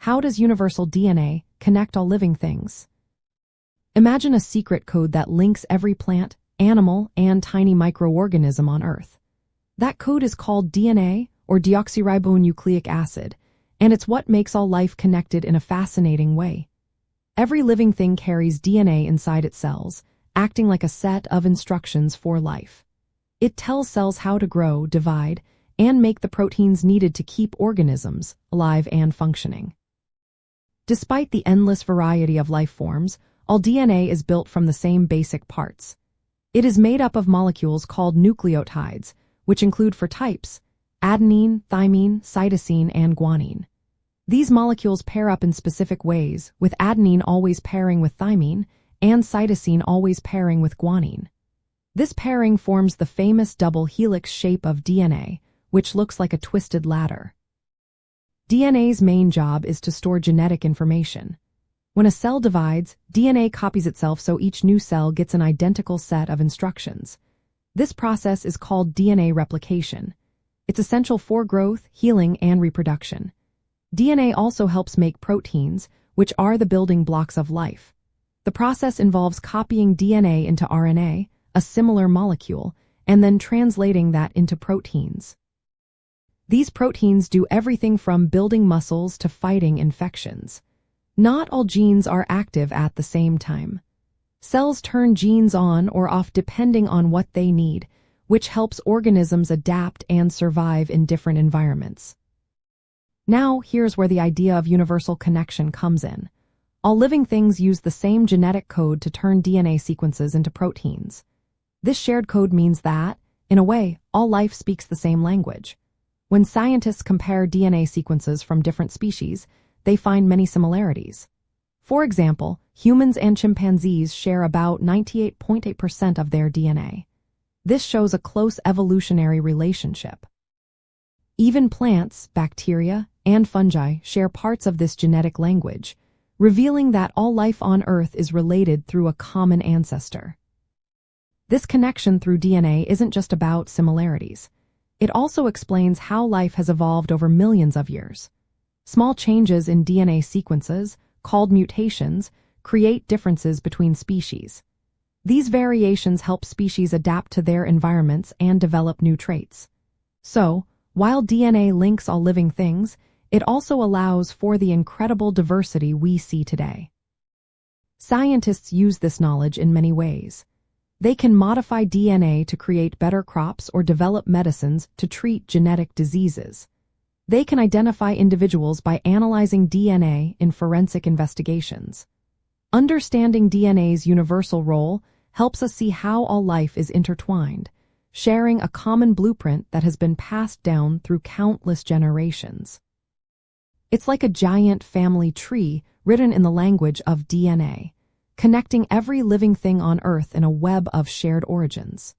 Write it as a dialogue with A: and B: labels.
A: How does universal DNA connect all living things? Imagine a secret code that links every plant, animal, and tiny microorganism on Earth. That code is called DNA, or deoxyribonucleic acid, and it's what makes all life connected in a fascinating way. Every living thing carries DNA inside its cells, acting like a set of instructions for life. It tells cells how to grow, divide, and make the proteins needed to keep organisms alive and functioning. Despite the endless variety of life forms, all DNA is built from the same basic parts. It is made up of molecules called nucleotides, which include four types: adenine, thymine, cytosine, and guanine. These molecules pair up in specific ways, with adenine always pairing with thymine and cytosine always pairing with guanine. This pairing forms the famous double helix shape of DNA, which looks like a twisted ladder. DNA's main job is to store genetic information. When a cell divides, DNA copies itself so each new cell gets an identical set of instructions. This process is called DNA replication. It's essential for growth, healing, and reproduction. DNA also helps make proteins, which are the building blocks of life. The process involves copying DNA into RNA, a similar molecule, and then translating that into proteins. These proteins do everything from building muscles to fighting infections. Not all genes are active at the same time. Cells turn genes on or off depending on what they need, which helps organisms adapt and survive in different environments. Now, here's where the idea of universal connection comes in. All living things use the same genetic code to turn DNA sequences into proteins. This shared code means that, in a way, all life speaks the same language. When scientists compare DNA sequences from different species, they find many similarities. For example, humans and chimpanzees share about 98.8% of their DNA. This shows a close evolutionary relationship. Even plants, bacteria, and fungi share parts of this genetic language, revealing that all life on Earth is related through a common ancestor. This connection through DNA isn't just about similarities. It also explains how life has evolved over millions of years. Small changes in DNA sequences, called mutations, create differences between species. These variations help species adapt to their environments and develop new traits. So, while DNA links all living things, it also allows for the incredible diversity we see today. Scientists use this knowledge in many ways. They can modify DNA to create better crops or develop medicines to treat genetic diseases. They can identify individuals by analyzing DNA in forensic investigations. Understanding DNA's universal role helps us see how all life is intertwined, sharing a common blueprint that has been passed down through countless generations. It's like a giant family tree written in the language of DNA, connecting every living thing on Earth in a web of shared origins.